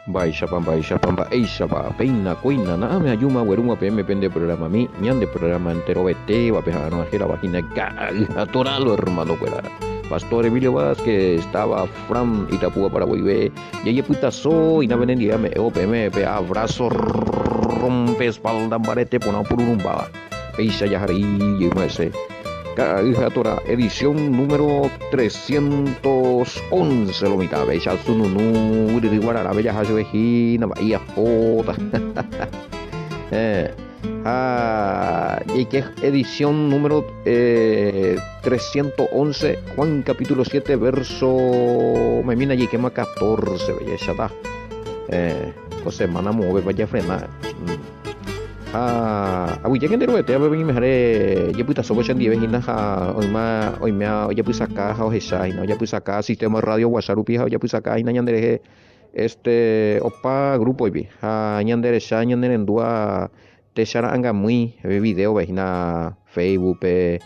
Baisha pamba, eisha pa, peina, cuina, na me ayuma, weruma, pm, pende programa mi, ñande programa entero vete, va a no ajera, vagina, atoralo, hermano, cuera. Pastor Emilio Vázquez, estaba Fran Itapúa para Boivé, y ella puta so, y na venen dígame, pm, abrazo, rompe espalda, barete, pona por un baba. Eisha yahari, y ese. Tora, edición número 311 lo mitad, bella sununu, guarara, bella hajoejina, bahía jota. Y que edición número 311, Juan capítulo 7, verso, me mina y quema 14, bella chata. Pues semana mueve, vaya a frenar. Awi ya kendero ete abe bingi mehare ya puta sobo chandi be hina ha oima ya pusa ka ha hesa hina ya pusa ka sistema radio wasarupi ha ya pusa ka hina nyandere opa grupo ibi ha nyandere sha nyandere ndua te shara anga muy be video be hina Facebook pe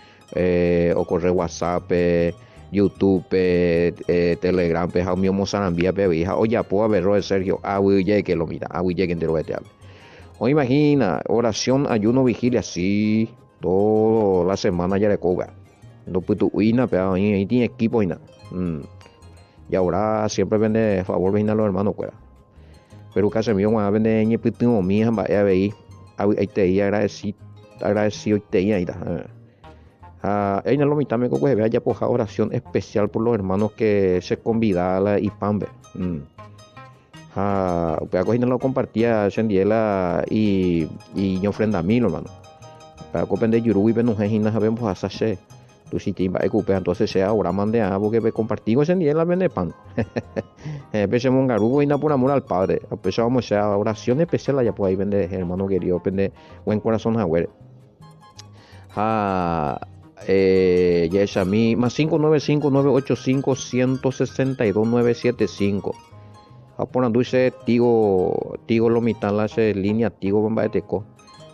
o corre WhatsApp pe YouTube pe Telegram pe ha mi mozarambia pe ha oya po a verro de Sergio awi ya que lo mira awi ya kendero ete abe. O imagina, oración, ayuno, vigilia, sí, toda la semana ya le cobra. No puedo uina, pero ahí tiene equipo y nada. Y ahora siempre vende favor vecina a los hermanos, cuera. Pero casi mío, cuando vende en el pitino, mi hija, vaya a ver, ahí te iba agradecido, y te iba a ir. Lo mitad me coge, vea ya poja oración especial por los hermanos que se convidan a la IPAMBE. Upea cogina lo compartía Sendiela y yo ofrenda a mí, hermano. Para copende yuru y benujejina sabemos a sache. Tu si timba ecupea entonces sea ahora mande a porque me compartí con Sendiela vende pan. Pese mongarugo y na por amor al padre. Empezamos a sea oración especial allá por ahí vende hermano querido, vende buen corazón a ver. Ya es a mí más 595-985-162-975. Apona dulce tigo lo mitad la línea tigo bomba de teco.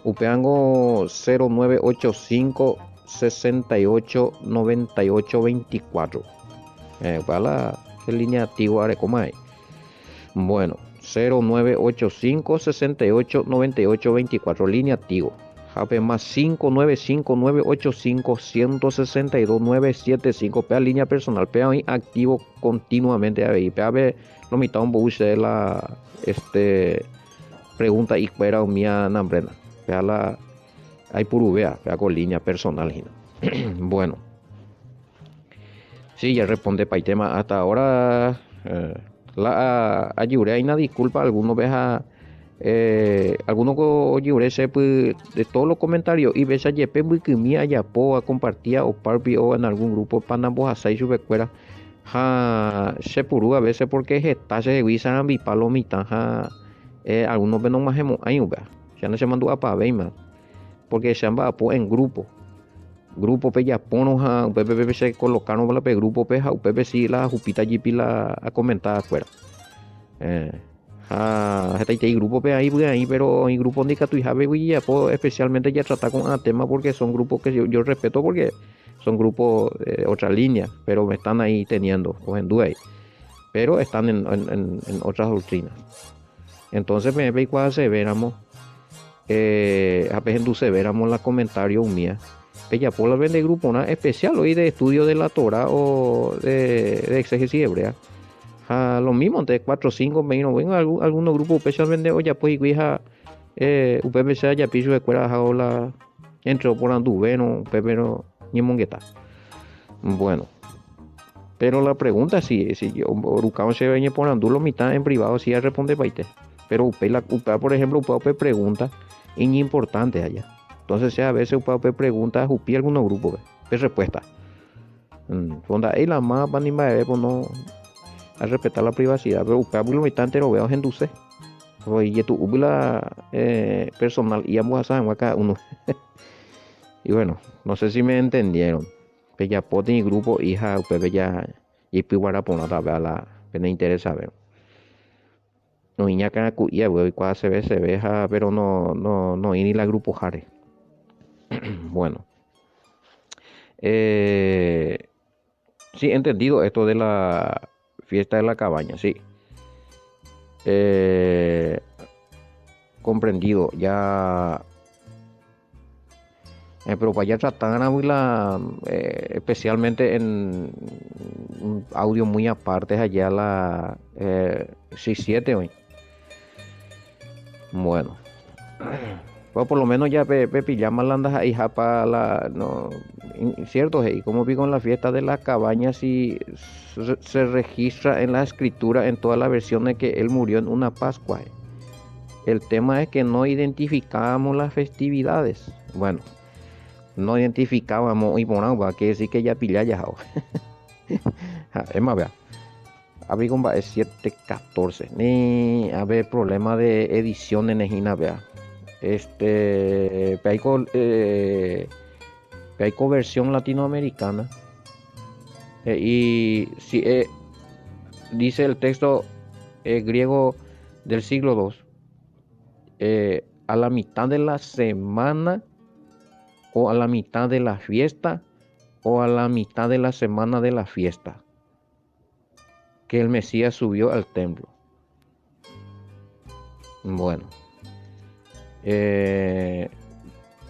Upeango 0985 68 98 24. Para la línea tigo arecomay. Bueno, 0985 68 98 24 línea tigo. Jape más 595 985 162 975. Pea línea personal, pea ahí activo continuamente ahí. Pea lo mitad un poco de la pregunta y fuera mía nambrena. Pea la hay purubea, pea con línea personal. Bueno, sí, ya responde para el tema. Hasta ahora la ayure hay una disculpa, algunos veja algunos oyure pues, de todos los comentarios y ves a yepe muy que mía ya po a compartía o parpi o en algún grupo panambos a seis subecuera se puru a veces porque está se guisan mi palomita algunos ven más hemos ahí ya no se mandó a pa más porque se han va en grupo pe ya ponos a pepe se colocaron para pe grupo pe pepe si la jupita jipi la a comentar afuera este grupo pe ahí pero en grupo ni tu hija ya especialmente ya tratar con el tema porque son grupos que yo respeto porque son grupos de otra línea pero me están ahí teniendo o en duda pero están en otras doctrinas entonces me ve cuando se veramos apenas se veramos la comentario mía que ya por la vende grupo una especial hoy de estudio de la Torah o de exégesis hebrea lo mismo entre 4 o 5 menos bueno algunos grupos especialmente o ya pues hija UPPC ya piso de escuela la entró por anduveno pero ni mongueta bueno pero la pregunta si yo buscamos se veñe por andulo mitad en privado si ya responde paite pero UPA por ejemplo UPA pregunta y ni importante allá entonces a veces UPA pregunta UPI algunos grupos de respuesta donde ahí la más van pues no a respetar la privacidad pero UPA lo mitad entero veo en dulce y tu ubla personal y ambos saben acá uno y bueno no sé si me entendieron ya poten y grupo hija ustedes ya y piwara ponata la pena interesa ver no niña que ya voy cuando se ve pero no y ni la grupo jare bueno sí entendido esto de la fiesta de la cabaña sí eh, comprendido, ya, pero para allá tratan especialmente en un audio muy aparte, allá la 6-7 hoy. Bueno, pues por lo menos ya Pepi ya malandas ahí para la, no, cierto, y como vi con la fiesta de las cabañas y se registra en la escritura en todas las versiones que él murió en una Pascua. El tema es que no identificábamos las festividades. Bueno, no identificábamos y bueno, va que decir que ya pilla ya. Es más, vea. Había como es 714. Ni había problema de edición en Egina, vea. Peico, Peico versión latinoamericana. Y si dice el texto griego del siglo II, a la mitad de la semana o a la mitad de la fiesta o a la mitad de la semana de la fiesta que el Mesías subió al templo. Bueno,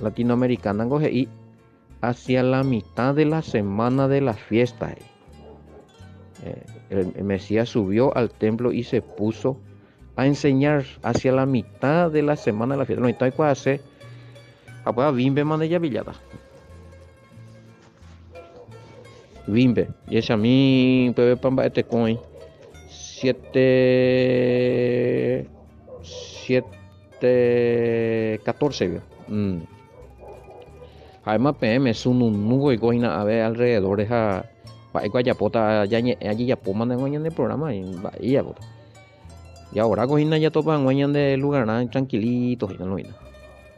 latinoamericana coge y hacia la mitad de la semana de la fiesta el Mesías subió al templo y se puso a enseñar hacia la mitad de la semana de la fiesta. No está cuál hace a bimbe manella villada. Bimbe y ese a mí puede pamba este coin 714 además PM es un nudo y cogina a ver alrededor de esa guayapota allí ya poman en el programa y ya y ahora cogina ya topan de lugar nada tranquilitos y no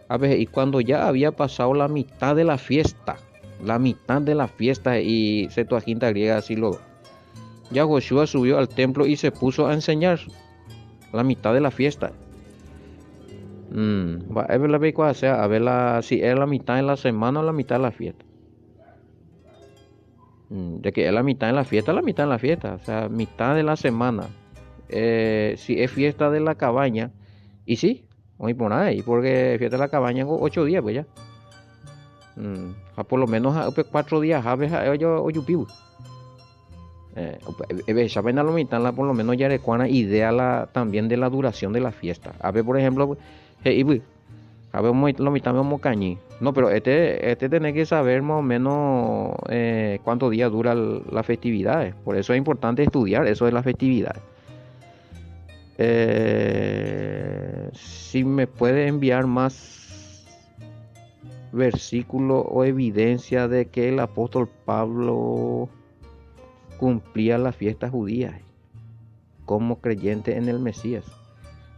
a ver y cuando ya había pasado la mitad de la fiesta y Septuaginta griega así lo ya Joshua subió al templo y se puso a enseñar la mitad de la fiesta. A ver la sea, a ver si es la mitad de la semana o la mitad de la fiesta. De que es la mitad de la fiesta, o sea, mitad de la semana. Si es fiesta de la cabaña, y sí, hoy por ahí, porque fiesta de la cabaña 8 días, pues ya. Por lo menos 4 días, a ver, yo pivo. Esa pena lo mitad, por lo menos ya recuerda idea también de la duración de la fiesta. A ver, por ejemplo, a ver, lo mitad vamos cañí. No, pero tiene que saber más o menos cuántos días dura las festividades. Por eso es importante estudiar eso de las festividades. Si me puede enviar más versículo o evidencia de que el apóstol Pablo cumplía las fiestas judías como creyente en el Mesías.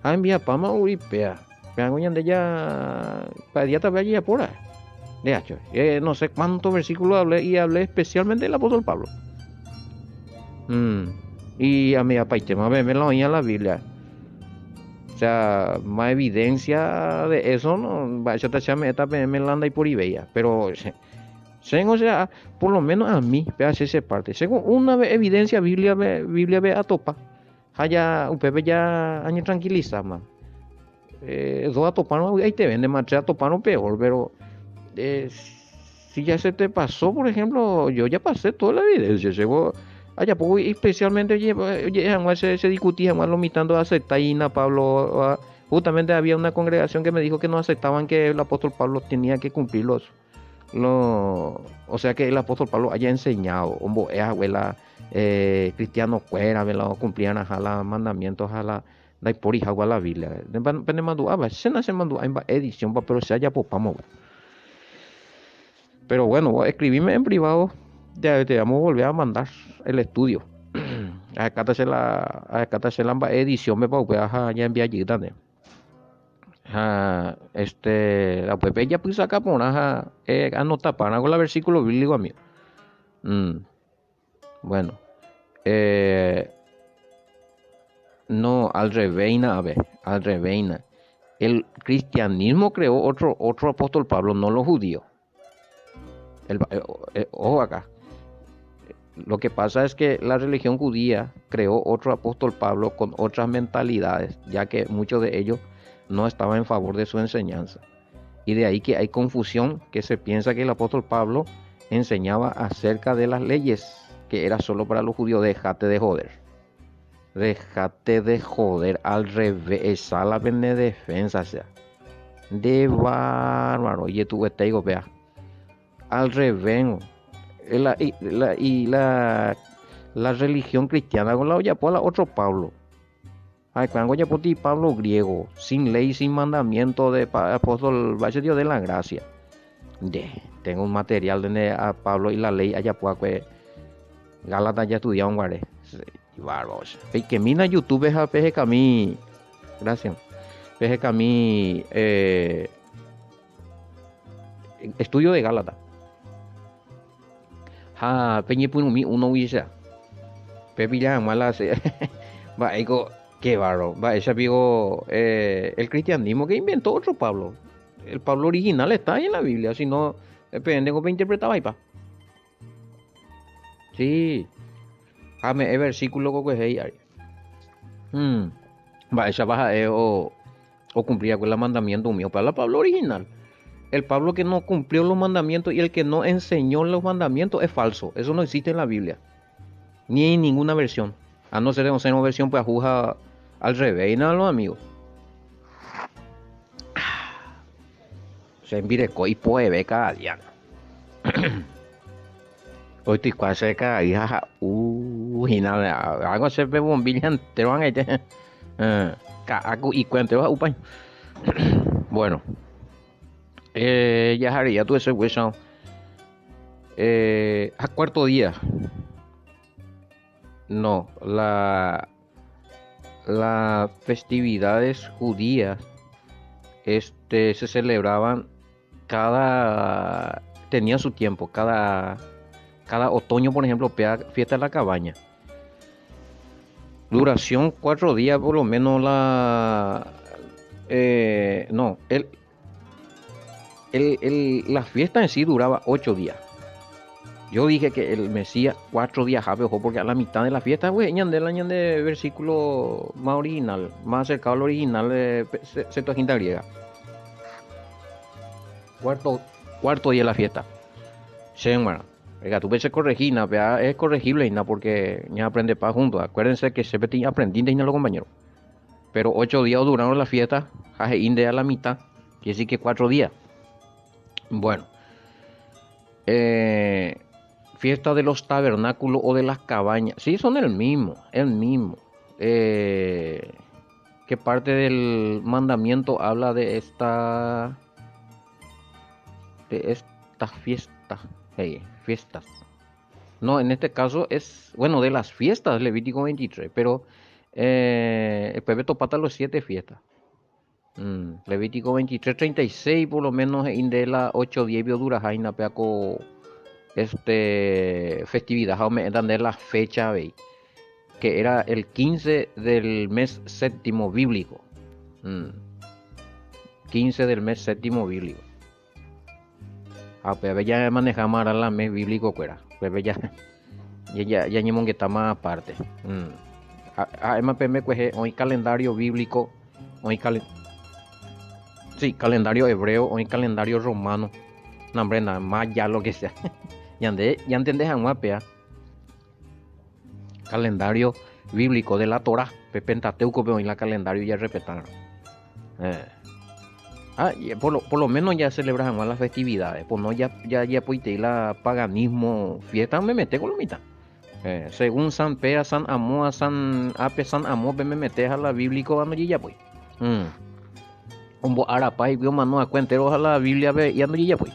Envía pama uripea. De ya para día también ya por ahí. De hecho, no sé cuántos versículos hablé especialmente del apóstol Pablo. Y a mi apaitema me lo oía en la Biblia. O sea, más evidencia de eso no va a esta me landa y por Ibeya, pero o sea, por lo menos a mí, veas esa parte. Según una evidencia Biblia ve a topa. Haya un pepe ya año tranquiliza más. Dos a topar ahí te vende más a topar peor, pero si ya se te pasó, por ejemplo, yo ya pasé toda la evidencia. Llegó allá poco, especialmente se discutía más lo mitando a Aceptaína, Pablo. Justamente había una congregación que me dijo que no aceptaban que el apóstol Pablo tenía que cumplir o sea que el apóstol Pablo haya enseñado, abuela, cristianos fuera, cumplían los mandamientos a la por hija a la Biblia. Depende mandu se nace mandu en edición pero se haya popamos. Pero bueno, escribime en privado, te vamos a volver a mandar el estudio. Acá se la edición me pa ya envía allí también. La pues ya pues acá por anota para con el versículo bíblico a mí. Bueno, no, al reveina, al reveina. El cristianismo creó otro apóstol Pablo, no los judíos. Ojo acá. Lo que pasa es que la religión judía creó otro apóstol Pablo con otras mentalidades, ya que muchos de ellos no estaban en favor de su enseñanza. Y de ahí que hay confusión, que se piensa que el apóstol Pablo enseñaba acerca de las leyes, que era solo para los judíos. Déjate de joder. Déjate de joder, al revés, esa la pene defensa, sea. De bárbaro, y tú te digo, vea, al revés, la religión cristiana con la olla por la otro Pablo. Ay, cuando ya por ti Pablo griego, sin ley, sin mandamiento de apóstol Dios de la gracia. Tengo un material donde a Pablo y la ley allá pues Gálatas ya estudiaron guaré. Bárbaros. Y que mina YouTube es a peje camí. Gracias. Peje camí estudio de Gálatas. Ha peñe punumi uno dice. Pepe ya mala se. Va, digo, qué barro. Va, ese amigo, el cristianismo que inventó otro Pablo. El Pablo original está ahí en la Biblia, si no, depende cómo interpretaba ahí, pa. Sí, el versículo que es ahí. Va, esa baja o cumplía con el mandamiento mío. Para el Pablo original. El Pablo que no cumplió los mandamientos y el que no enseñó los mandamientos es falso. Eso no existe en la Biblia. Ni en ninguna versión. A no ser que no sea una versión, pues ajusta al revés. Y nada, los amigos. Se envirecó y puede cada día. Hoy estoy casi cada día. Y nada, hago se ve bombilla entero. Y cuento, upa. Bueno. Ya haría todo ese hueso. A cuarto día. No, las festividades judías se celebraban tenía su tiempo, cada otoño, por ejemplo, fiesta de la cabaña. Duración 4 días, por lo menos no, la fiesta en sí duraba 8 días. Yo dije que el Mesías 4 días, ojo, porque a la mitad de la fiesta, güey, de versículo más original, más acercado al original de Septuaginta griega. Cuarto día de la fiesta. Sí, bueno, oiga, tú ves corregir, es corregible, porque ya aprende para juntos. Acuérdense que siempre aprendí de los compañeros. Pero 8 días duraron la fiesta, de a la mitad, quiere decir que 4 días. Bueno, fiesta de los tabernáculos o de las cabañas, sí, son el mismo. ¿Qué parte del mandamiento habla de esta fiesta? Fiestas. No, en este caso es, bueno, de las fiestas, Levítico 23, pero el Pepe pata los 7 fiestas. Levítico 23, 36, por lo menos, de la 8-10 dura jaina peaco festividad, de la fecha, que era el 15 del mes séptimo bíblico. 15 del mes séptimo bíblico. Pepe ya manejamos ahora la mes bíblico, cuera. Pepe ya ni que está más aparte. MPM pues hoy calendario bíblico, hoy calendario hebreo, hoy calendario romano. No, hombre, nada más ya lo que sea. ya entendés a pea. Calendario bíblico de la Torah, Pentateuco, pero en la calendario ya respetaron. Por lo menos ya celebran las festividades. Pues no, ya pues la paganismo, fiesta me mete con la mitad. Según San Pea, San Amó, San Ape, San Amó, me metes a la bíblico, ya pues. Un arapá y vio mano a cuenteros a la Biblia y ando ya pues.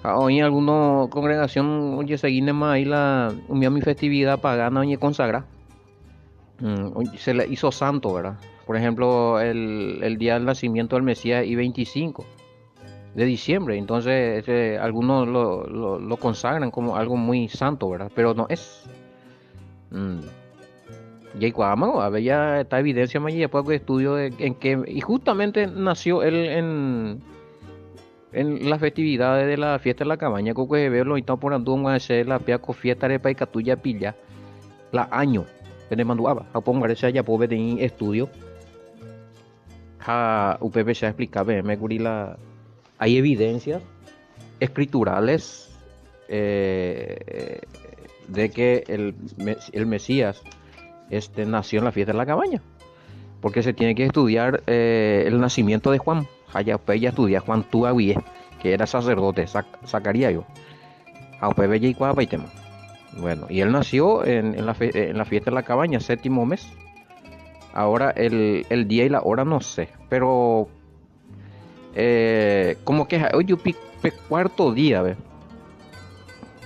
Hoy en alguna congregación, oye, seguí más ahí mi festividad pagana, oye, consagra. Se le hizo santo, ¿verdad? Por ejemplo, el día del nacimiento del Mesías y 25 de diciembre. Entonces, algunos lo consagran como algo muy santo, ¿verdad? Pero no es. Y a ver, ya está evidencia más y después de estudio en que, y justamente nació él en las festividades de la fiesta de la cabaña, que veo lo están por andar a hacer la piaco fiesta de paicatuya pilla, la año, que le mandó a pongar ese allá pobre de estudio, a UPP se explica, me la, hay evidencias escriturales de que el Mesías nació en la fiesta de la cabaña, porque se tiene que estudiar el nacimiento de Juan. Allá ya estudia Juan Tuaguie, que era sacerdote, Zacarías yo. Bueno, y él nació en la fiesta de la cabaña, séptimo mes. Ahora el día y la hora no sé, pero como que hoy yo cuarto día, ¿ve?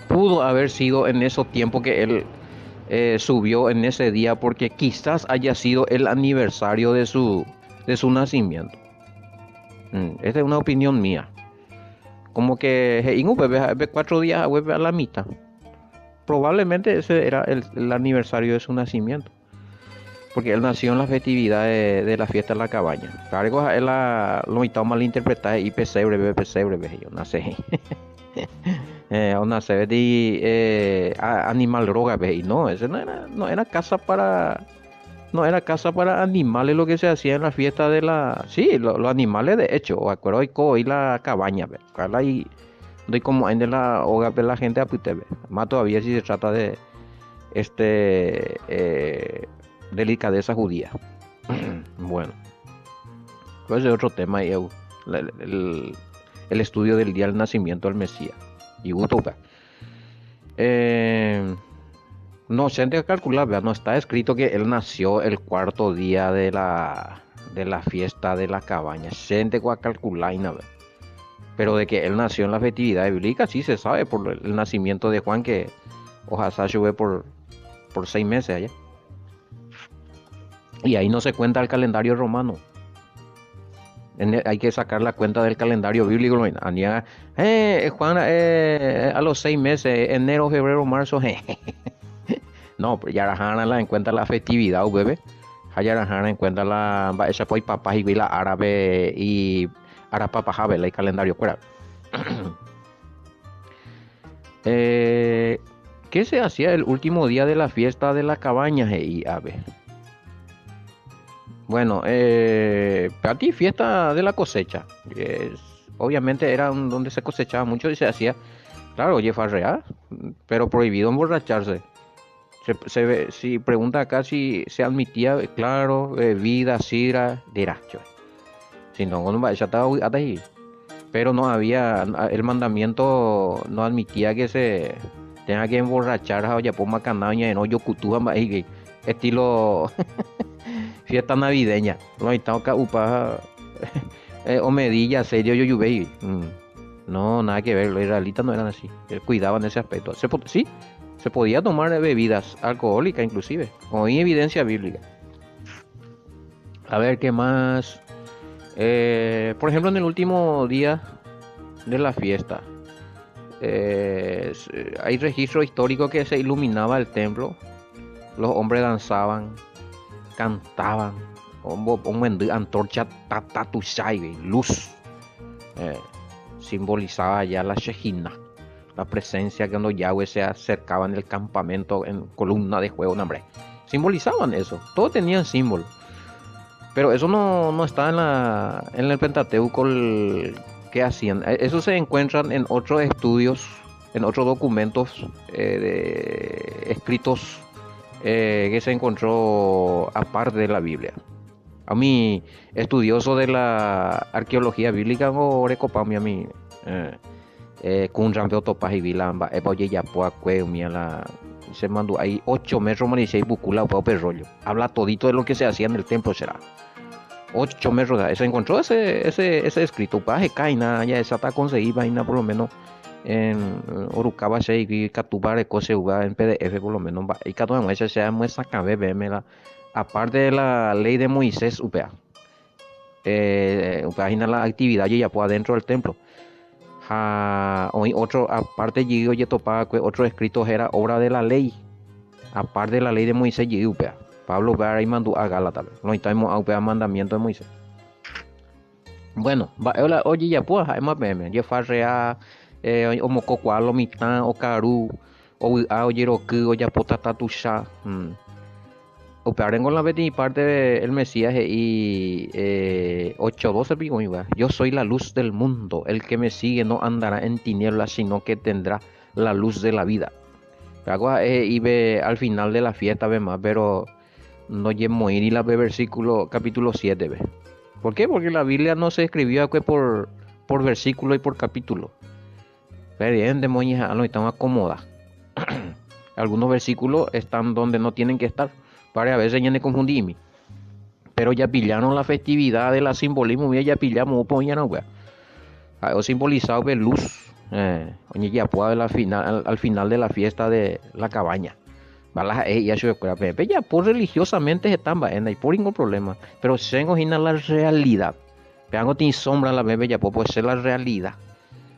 Pudo haber sido en esos tiempos que él subió en ese día, porque quizás haya sido el aniversario de su nacimiento. Esta es una opinión mía. Como que en 4 días a la mitad. Probablemente ese era el aniversario de su nacimiento. Porque él nació en la festividad de la fiesta de la cabaña. Claro, él lo estaba mal interpretado y pesebre, yo nací. Una serie de animal droga, y no, ese no era casa para. No era casa para animales lo que se hacía en la fiesta de la. Sí, los animales de hecho, o acuerdo y la cabaña, ve. Y doy como en la hogar de la gente a Putebe. Más todavía si se trata de delicadeza judía. Bueno, pues es otro tema y el estudio del día del nacimiento del Mesías. Y Utopa. No, se han de calcular, ¿verdad? No está escrito que él nació el cuarto día de la fiesta de la cabaña. Se han de calcular, ¿verdad? Pero de que él nació en la festividad bíblica, sí se sabe por el nacimiento de Juan, que ojalá llueve por 6 meses allá. Y ahí no se cuenta el calendario romano. Hay que sacar la cuenta del calendario bíblico. Juan, a los 6 meses, enero, febrero, marzo. No, pero ya la en cuenta la festividad, bebé. Ya en cuenta la esa pues papá y la árabe y ahora papá jabe el calendario fuera. ¿Qué se hacía el último día de la fiesta de la cabaña y ave? Bueno, para ti fiesta de la cosecha. Obviamente era donde se cosechaba mucho y se hacía, claro, oye, farrear, pero prohibido emborracharse. Si pregunta acá si se admitía, claro, bebida, sidra, derecho. Si no, no ya estaba ahí. Pero no había, el mandamiento no admitía que se tenga que emborrachar a ya por macanaña en hoyo cutuba, estilo fiesta navideña. No hay tan upa o medilla, serio, yo baby. No, nada que ver, los israelitas no eran así. Cuidaban ese aspecto. Sí, se podía tomar bebidas alcohólicas inclusive, con evidencia bíblica. A ver, ¿qué más? Por ejemplo, en el último día de la fiesta, hay registro histórico que se iluminaba el templo. Los hombres danzaban, cantaban, antorcha luz. Simbolizaba ya la Shejina, la presencia que cuando Yahweh se acercaba en el campamento en columna de fuego, hombre. Simbolizaban eso, todos tenían símbolo. Pero eso no está en el Pentateuco que hacían. Eso se encuentran en otros estudios, en otros documentos escritos que se encontró aparte de la Biblia. A mí, estudioso de la arqueología bíblica, recopami a mí, con rampeo topas y vilamba, oye ya se mandó ahí 8 metros más y bucula o rollo. Habla todito de lo que se hacía en el templo, será. 8 metros, se encontró ese escrito, paje caina, ya esa está conseguida, por lo menos en Orucaba y Catubare cose en PDF por lo menos y cada vez se muestra cabe aparte de la ley de Moisés upea página la actividad ya por adentro del templo hoy otro aparte yo ya topaba otro escrito era obra de la ley aparte de la ley de Moisés y upea Pablo va y mandó a Gálatas no estamos a upea mandamiento de Moisés. Bueno, oye, ya pues, hay más meme, ya farrea, o mococua, lo mitán, o caru, o yeroku, o ya potata tusha. Operen con la Betty parte el Mesías y 8:12 pico, igual. Yo soy la luz del mundo. El que me sigue no andará en tinieblas, sino que tendrá la luz de la vida. Y ve al final de la fiesta, ve más, pero no llevo ir y la ve versículo capítulo 7 ve. ¿Por qué? Porque la Biblia no se escribió que por versículo y por capítulo. Pero bien, demonios, no están acomodados. Algunos versículos están donde no tienen que estar. Para a veces ya me confundí. Pero ya pillaron la festividad de la simbolismo, ya pillamos, pues ya no, wea. O simbolizado de luz. Oye, ya puede al final de la fiesta de la cabaña. Balas ya se Pepe ya por religiosamente están y por ningún problema. Pero se imagina la realidad. Vean tiene sombra la bebé ya puede ser la realidad.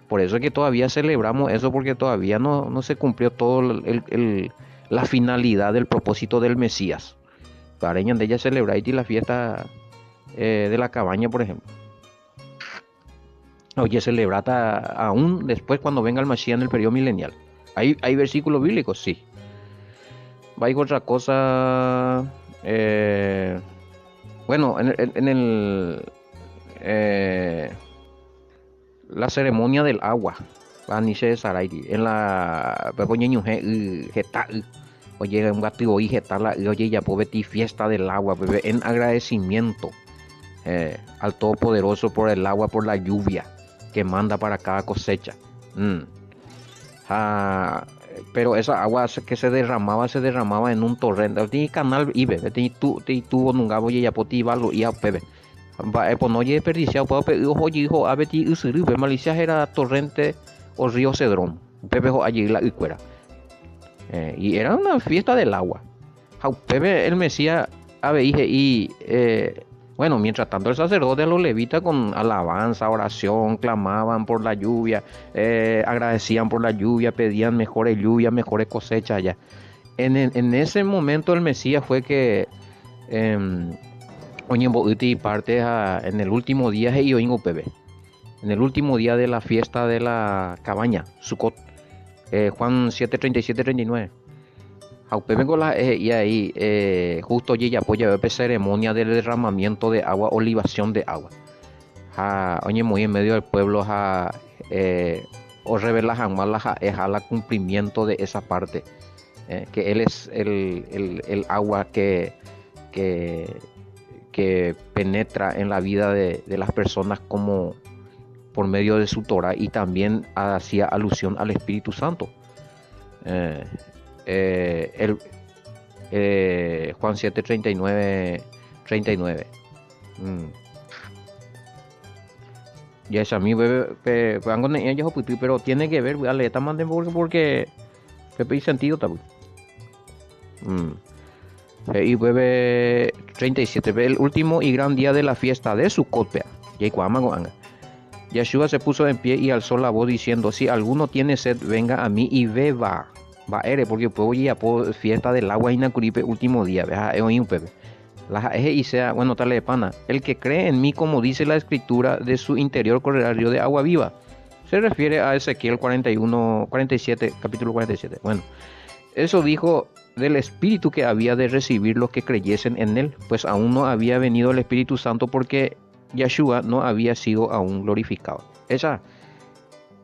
Por eso es que todavía celebramos eso porque todavía no se cumplió todo la finalidad del propósito del Mesías. Para ellos de ella celebrar la fiesta de la cabaña, por ejemplo. Oye, celebrata aún después cuando venga el Mashiach en el periodo milenial. ¿Hay versículos bíblicos? Sí. Va a ir otra cosa. Bueno, en el la ceremonia del agua. Aniche Saraiti. En la Pepoñeño Geta. Oye, un gato y Geta. Oye, ya puede fiesta del agua, bebé, en agradecimiento al Todopoderoso por el agua, por la lluvia que manda para cada cosecha. Ah, pero esa agua que se derramaba en un torrente. Tiene canal ibe, tiene tubo nunca voy a poti valo y a pebe. Pues no desperdiciado, pero oye, hijo, a beti usuru, malicia era torrente o río Cedrón. Pepe allí la icuera. Y era una fiesta del agua. Pepe el Mesías dije y bueno, mientras tanto el sacerdote a los levitas con alabanza, oración, clamaban por la lluvia, agradecían por la lluvia, pedían mejores lluvias, mejores cosechas allá. En ese momento el Mesías fue que y parte en el último día de Ioingo Pepe, en el último día de la fiesta de la cabaña, Sukkot, Juan 7, 37, 39. Y ahí justo allí ya apoya ceremonia del derramamiento de agua o libación de agua. Oye, muy en medio del pueblo o revela jamás la cumplimiento de esa parte. Que él es el agua que, que penetra en la vida de las personas como por medio de su Torah y también hacía alusión al Espíritu Santo. Juan 7, 39, 39. Ya es a mí, pero tiene que ver, ale, manden porque hay sentido también. Y bebe 37, el último y gran día de la fiesta de Sukkot. Yeshua se puso en pie y alzó la voz diciendo: si alguno tiene sed, venga a mí y beba. Va porque puedo ir a fiesta del agua inacuripe último día, y sea, bueno, tal de pana. El que cree en mí, como dice la escritura, de su interior correrá río de agua viva. Se refiere a Ezequiel 41, 47, capítulo 47. Bueno, eso dijo del Espíritu que había de recibir los que creyesen en él, pues aún no había venido el Espíritu Santo porque Yeshua no había sido aún glorificado. Esa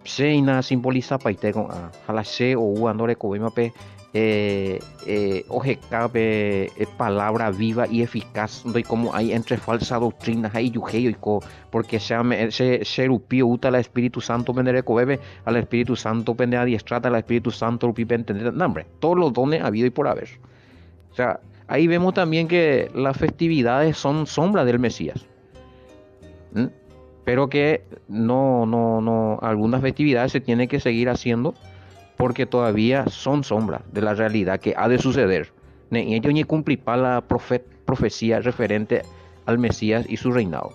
Seina simboliza paite con halase o andore cobimape ojecape palabra viva y eficaz doy como hay entre falsas doctrinas hay yujeyo y porque se rupio uta al Espíritu Santo vendere cobebe al Espíritu Santo pende adiestrata al Espíritu Santo rupi entender nombre todos los dones habido y por haber. O sea, ahí vemos también que las festividades son sombra del Mesías. Pero que algunas festividades se tienen que seguir haciendo porque todavía son sombras de la realidad que ha de suceder. Y ellos ni cumplir la profecía referente al Mesías y su reinado.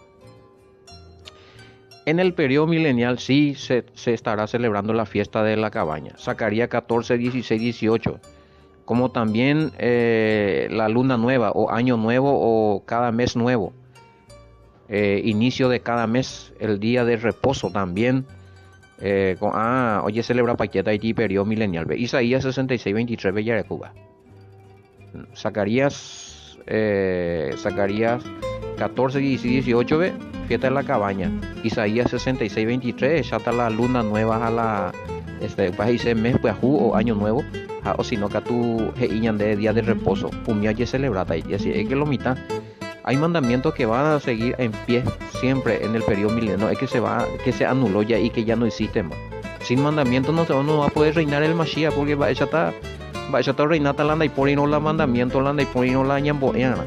En el periodo milenial sí se estará celebrando la fiesta de la cabaña. Zacarías 14, 16, 18. Como también la luna nueva o año nuevo o cada mes nuevo. inicio de cada mes, el día de reposo también. Oye, celebra paqueta y periodo milenial. Isaías 66:23, Bella de Cuba. Zacarías 14, 18, ve, fiesta de la cabaña. Isaías 66:23, ya está la luna nueva a la vas a decir mes pues o año nuevo, o si no que tú iñan de día de reposo, pumia ya celebrata y así es que lo mitad. Hay mandamientos que van a seguir en pie siempre en el periodo milenio, no es que se anuló ya y que ya no existe más. Sin mandamientos no va a poder reinar el Mashiach, porque va a estar reinata landa y por y no la mandamiento landa y por y no la ñamboeana.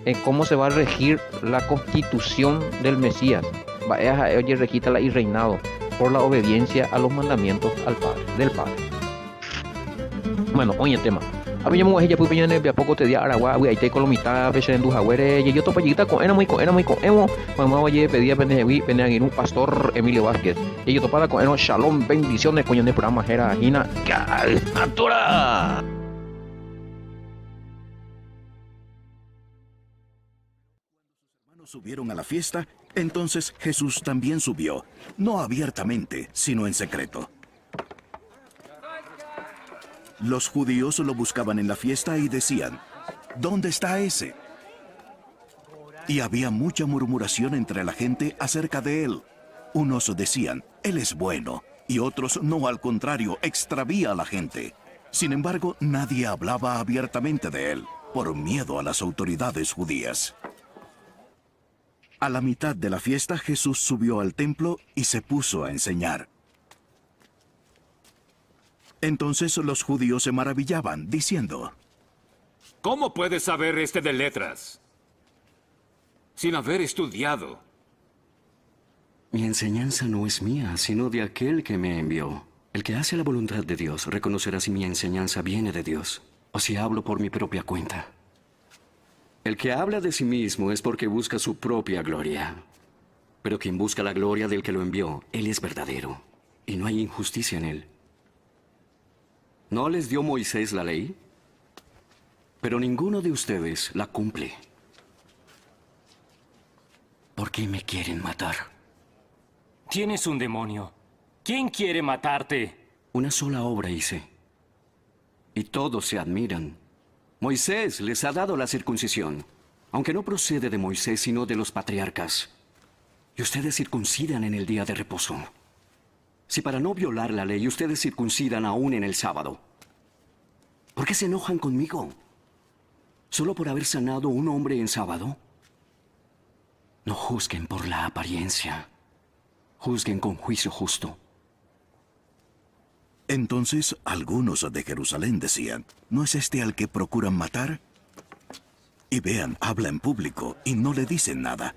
En cómo se va a regir la constitución del Mesías. Va a regirla y reinado por la obediencia a los mandamientos del Padre. Bueno, oye tema. A mí me ya pude a poco te di Aragua, ahí te colomita, peche en Dujagüere, y yo topallita con emo, mamá oye pedía pendejo un pastor Emilio Vázquez, y yo topada con eno, shalom, bendiciones, coño de programa, era Gina, ¡Calnatura! Subieron a la fiesta, entonces Jesús también subió, no abiertamente, sino en secreto. Los judíos lo buscaban en la fiesta y decían, ¿dónde está ese? Y había mucha murmuración entre la gente acerca de él. Unos decían, él es bueno, y otros, no, al contrario, extravía a la gente. Sin embargo, nadie hablaba abiertamente de él, por miedo a las autoridades judías. A la mitad de la fiesta, Jesús subió al templo y se puso a enseñar. Entonces los judíos se maravillaban, diciendo, ¿cómo puede saber este de letras sin haber estudiado? Mi enseñanza no es mía, sino de aquel que me envió. El que hace la voluntad de Dios reconocerá si mi enseñanza viene de Dios o si hablo por mi propia cuenta. El que habla de sí mismo es porque busca su propia gloria. Pero quien busca la gloria del que lo envió, él es verdadero, y no hay injusticia en él. ¿No les dio Moisés la ley? Pero ninguno de ustedes la cumple. ¿Por qué me quieren matar? Tienes un demonio. ¿Quién quiere matarte? Una sola obra hice, y todos se admiran. Moisés les ha dado la circuncisión, aunque no procede de Moisés, sino de los patriarcas. Y ustedes circuncidan en el día de reposo. Si para no violar la ley ustedes circuncidan aún en el sábado, ¿por qué se enojan conmigo? ¿Solo por haber sanado un hombre en sábado? No juzguen por la apariencia. Juzguen con juicio justo. Entonces algunos de Jerusalén decían, ¿no es este al que procuran matar? Y vean, habla en público y no le dicen nada.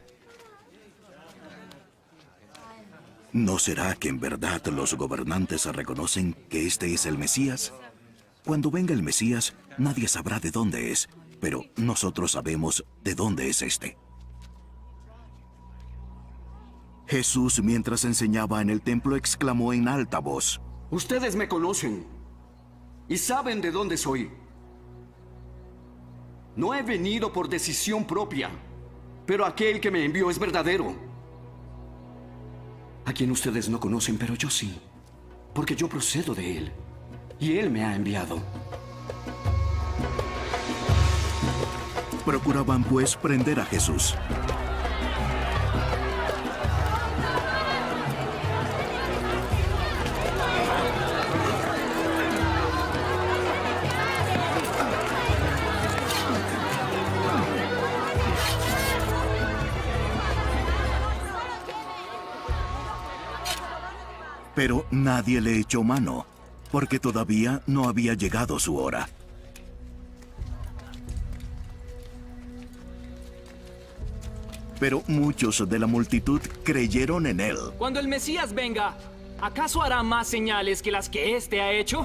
¿No será que en verdad los gobernantes reconocen que este es el Mesías? Cuando venga el Mesías, nadie sabrá de dónde es, pero nosotros sabemos de dónde es este. Jesús, mientras enseñaba en el templo, exclamó en alta voz, Ustedes me conocen y saben de dónde soy. No he venido por decisión propia, pero aquel que me envió es verdadero, a quien ustedes no conocen, pero yo sí, porque yo procedo de él, y él me ha enviado. Procuraban pues prender a Jesús. Pero nadie le echó mano, porque todavía no había llegado su hora. Pero muchos de la multitud creyeron en él. Cuando el Mesías venga, ¿acaso hará más señales que las que éste ha hecho?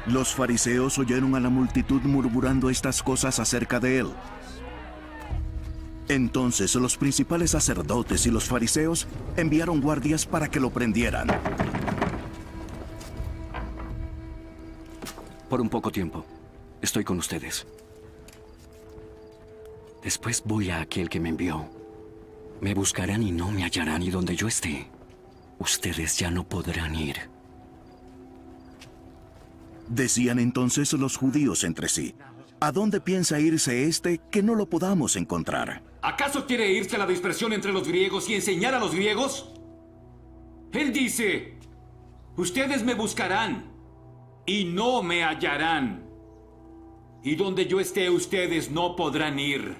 Los fariseos oyeron a la multitud murmurando estas cosas acerca de él. Entonces los principales sacerdotes y los fariseos enviaron guardias para que lo prendieran. Por un poco tiempo, estoy con ustedes. Después voy a aquel que me envió. Me buscarán y no me hallarán, y donde yo esté, ustedes ya no podrán ir. Decían entonces los judíos entre sí, ¿a dónde piensa irse este que no lo podamos encontrar? ¿Acaso quiere irse a la dispersión entre los griegos y enseñar a los griegos? Él dice, ustedes me buscarán y no me hallarán. Y donde yo esté, ustedes no podrán ir.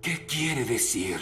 ¿Qué quiere decir?